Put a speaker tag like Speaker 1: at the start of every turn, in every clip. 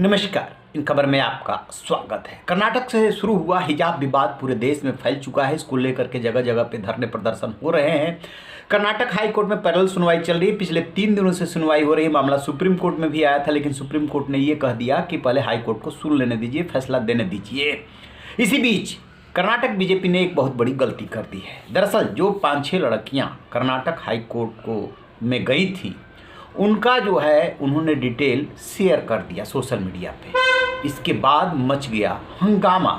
Speaker 1: नमस्कार। इन खबर में आपका स्वागत है। कर्नाटक से शुरू हुआ हिजाब विवाद पूरे देश में फैल चुका है। इसको लेकर के जगह जगह पे धरने प्रदर्शन हो रहे हैं। कर्नाटक हाई कोर्ट में पैरेलल सुनवाई चल रही है। पिछले 3 दिनों से सुनवाई हो रही है। मामला सुप्रीम कोर्ट में भी आया था, लेकिन सुप्रीम कोर्ट ने ये कह दिया कि पहले हाई कोर्ट को सुन लेने दीजिए, फैसला देने दीजिए। इसी बीच कर्नाटक बीजेपी ने एक बहुत बड़ी गलती कर दी है। दरअसल जो 5-6 लड़कियां कर्नाटक हाई कोर्ट में गई थी, उनका जो है उन्होंने डिटेल शेयर कर दिया सोशल मीडिया पे। इसके बाद मच गया हंगामा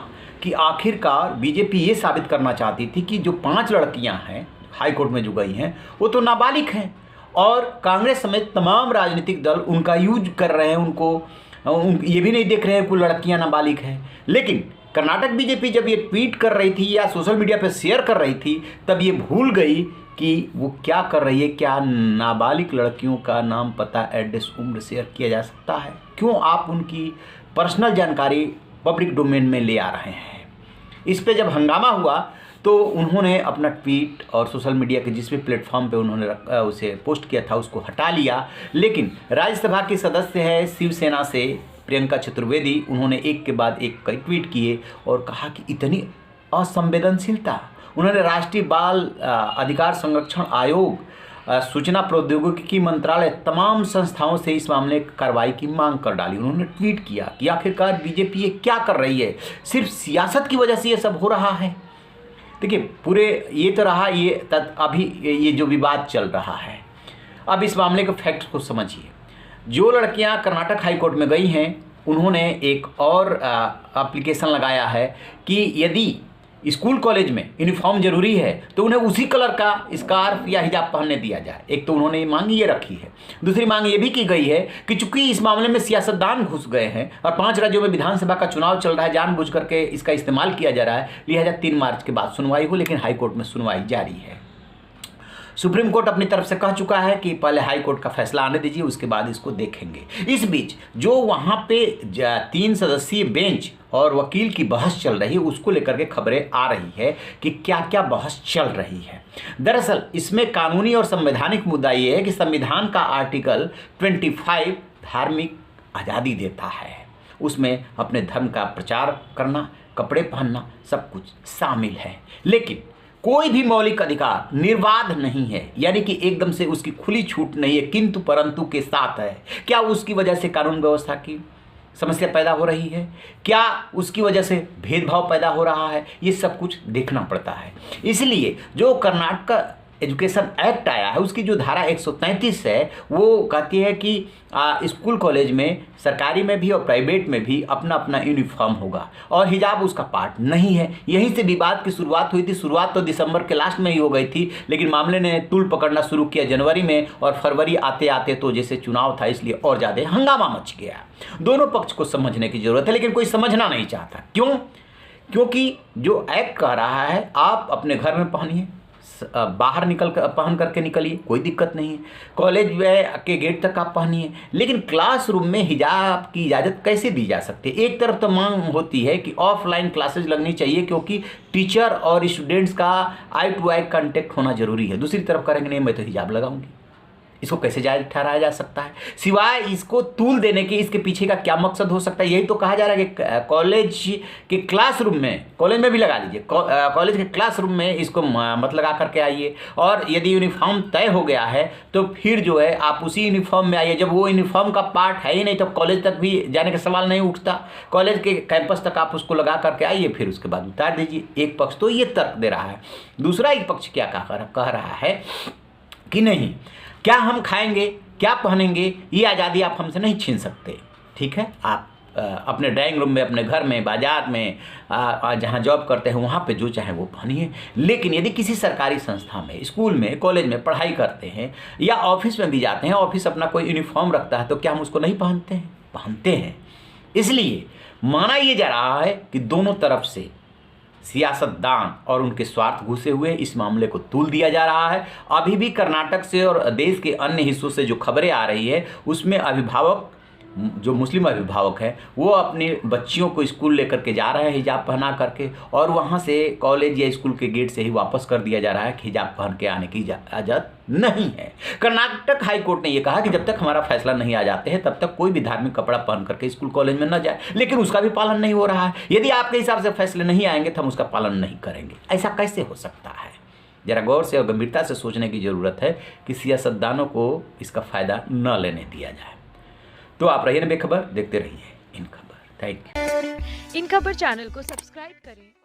Speaker 1: कि आखिरकार बीजेपी ये साबित करना चाहती थी कि जो 5 लड़कियां हैं हाई कोर्ट में जो गई हैं वो तो नाबालिग हैं, और कांग्रेस समेत तमाम राजनीतिक दल उनका यूज कर रहे हैं। ये भी नहीं देख रहे हैं कि लड़कियां नाबालिग हैं। लेकिन कर्नाटक बीजेपी जब ये ट्वीट कर रही थी या सोशल मीडिया पे शेयर कर रही थी, तब ये भूल गई कि वो क्या कर रही है। क्या नाबालिग लड़कियों का नाम, पता, एड्रेस, उम्र शेयर किया जा सकता है? क्यों आप उनकी पर्सनल जानकारी पब्लिक डोमेन में ले आ रहे हैं? इस पे जब हंगामा हुआ तो उन्होंने अपना ट्वीट और सोशल मीडिया के जिस भी प्लेटफॉर्म पे उन्होंने उसे पोस्ट किया था उसको हटा लिया। लेकिन राज्यसभा के सदस्य है शिवसेना से प्रियंका चतुर्वेदी, उन्होंने एक के बाद एक कई ट्वीट किए और कहा कि इतनी असंवेदनशीलता। उन्होंने राष्ट्रीय बाल अधिकार संरक्षण आयोग, सूचना प्रौद्योगिकी मंत्रालय, तमाम संस्थाओं से इस मामले की कार्रवाई की मांग कर डाली। उन्होंने ट्वीट किया कि आखिरकार बीजेपी ये क्या कर रही है, सिर्फ सियासत की वजह से ये सब हो रहा है। देखिए, पूरे ये तो रहा अभी ये जो विवाद चल रहा है। अब इस मामले के फैक्ट को समझिए। जो लड़कियां कर्नाटक हाई कोर्ट में गई हैं, उन्होंने एक और एप्लीकेशन लगाया है कि यदि स्कूल कॉलेज में यूनिफॉर्म जरूरी है तो उन्हें उसी कलर का स्कार्फ या हिजाब पहनने दिया जाए। एक तो उन्होंने ये मांग ये रखी है। दूसरी मांग ये भी की गई है कि चूंकि इस मामले में सियासतदान घुस गए हैं और 5 राज्यों में विधानसभा का चुनाव चल रहा है, जानबूझ करके इसका इस्तेमाल किया जा रहा है, लिहाजा 3 मार्च के बाद सुनवाई हो। लेकिन हाईकोर्ट में सुनवाई जारी है। सुप्रीम कोर्ट अपनी तरफ से कह चुका है कि पहले हाई कोर्ट का फैसला आने दीजिए, उसके बाद इसको देखेंगे। इस बीच जो वहाँ पे 3 सदस्यीय बेंच और वकील की बहस चल रही है, उसको लेकर के खबरें आ रही है कि क्या क्या बहस चल रही है। दरअसल इसमें कानूनी और संवैधानिक मुद्दा ये है कि संविधान का आर्टिकल 25 धार्मिक आज़ादी देता है। उसमें अपने धर्म का प्रचार करना, कपड़े पहनना, सब कुछ शामिल है। लेकिन कोई भी मौलिक अधिकार निर्बाध नहीं है, यानी कि एकदम से उसकी खुली छूट नहीं है, किंतु परंतु के साथ है। क्या उसकी वजह से कानून व्यवस्था की समस्या पैदा हो रही है? क्या उसकी वजह से भेदभाव पैदा हो रहा है? ये सब कुछ देखना पड़ता है। इसलिए जो कर्नाटक एजुकेशन एक्ट आया है, उसकी जो धारा 133 है, वो कहती है कि स्कूल कॉलेज में, सरकारी में भी और प्राइवेट में भी अपना अपना यूनिफॉर्म होगा और हिजाब उसका पार्ट नहीं है। यहीं से विवाद की शुरुआत हुई थी। शुरुआत तो दिसंबर के लास्ट में ही हो गई थी, लेकिन मामले ने तूल पकड़ना शुरू किया जनवरी में, और फरवरी आते आते तो जैसे चुनाव था, इसलिए और ज़्यादा हंगामा मच गया। दोनों पक्ष को समझने की जरूरत है, लेकिन कोई समझना नहीं चाहता। क्यों? क्योंकि जो एक्ट कह रहा है आप अपने घर में पहनिए, बाहर निकल कर पहन करके निकलिए, कोई दिक्कत नहीं है। कॉलेज के गेट तक आप पहनिए, लेकिन क्लासरूम में हिजाब की इजाज़त कैसे दी जा सकती है? एक तरफ तो मांग होती है कि ऑफलाइन क्लासेज लगनी चाहिए, क्योंकि टीचर और स्टूडेंट्स का आई टू आई कांटेक्ट होना जरूरी है। दूसरी तरफ करेंगे नहीं, मैं तो हिजाब लगाऊंगी। इसको कैसे जायज ठहराया जा सकता है? सिवाय इसको तूल देने के इसके पीछे का क्या मकसद हो सकता है? यही तो कहा जा रहा है कि कॉलेज के क्लासरूम में, कॉलेज में भी लगा लीजिए, कॉलेज के क्लासरूम में इसको मत लगा करके आइए। और यदि यूनिफॉर्म तय हो गया है तो फिर जो है आप उसी यूनिफॉर्म में आइए। जब वो यूनिफॉर्म का पार्ट है ही नहीं तो कॉलेज तक भी जाने का सवाल नहीं उठता। कॉलेज के कैंपस तक आप उसको लगा करके आइए, फिर उसके बाद उतार दीजिए। एक पक्ष तो ये तर्क दे रहा है। दूसरा एक पक्ष क्या कह रहा है कि नहीं, क्या हम खाएंगे, क्या पहनेंगे, ये आज़ादी आप हमसे नहीं छीन सकते। ठीक है, आप अपने ड्राइंग रूम में, अपने घर में, बाजार में, जहाँ जॉब करते हैं वहाँ पे जो चाहे वो पहनिए। लेकिन यदि किसी सरकारी संस्था में, स्कूल में, कॉलेज में पढ़ाई करते हैं या ऑफिस में भी जाते हैं, ऑफिस अपना कोई यूनिफॉर्म रखता है, तो क्या हम उसको नहीं पहनते हैं? पहनते हैं। इसलिए माना ये जा रहा है कि दोनों तरफ से सियासतदान और उनके स्वार्थ घुसे हुए इस मामले को तूल दिया जा रहा है। अभी भी कर्नाटक से और देश के अन्य हिस्सों से जो खबरें आ रही है, उसमें अभिभावक जो मुस्लिम अभिभावक हैं वो अपनी बच्चियों को स्कूल लेकर के जा रहे हैं हिजाब पहना करके, और वहाँ से कॉलेज या स्कूल के गेट से ही वापस कर दिया जा रहा है कि हिजाब पहन के आने की इजाज़त नहीं है। कर्नाटक हाई कोर्ट ने यह कहा कि जब तक हमारा फैसला नहीं आ जाते हैं तब तक कोई भी धार्मिक कपड़ा पहन करके स्कूल कॉलेज में न जाए, लेकिन उसका भी पालन नहीं हो रहा है। यदि आपके हिसाब से फैसले नहीं आएंगे तो हम उसका पालन नहीं करेंगे। ऐसा कैसे हो सकता है? जरा गौर से और गंभीरता से सोचने की ज़रूरत है कि सियासतदानों को इसका फ़ायदा न लेने दिया जाए। तो आप रहिए बेखबर, देखते रहिए इन खबर। Thank you.
Speaker 2: इन खबर चैनल को सब्सक्राइब करें।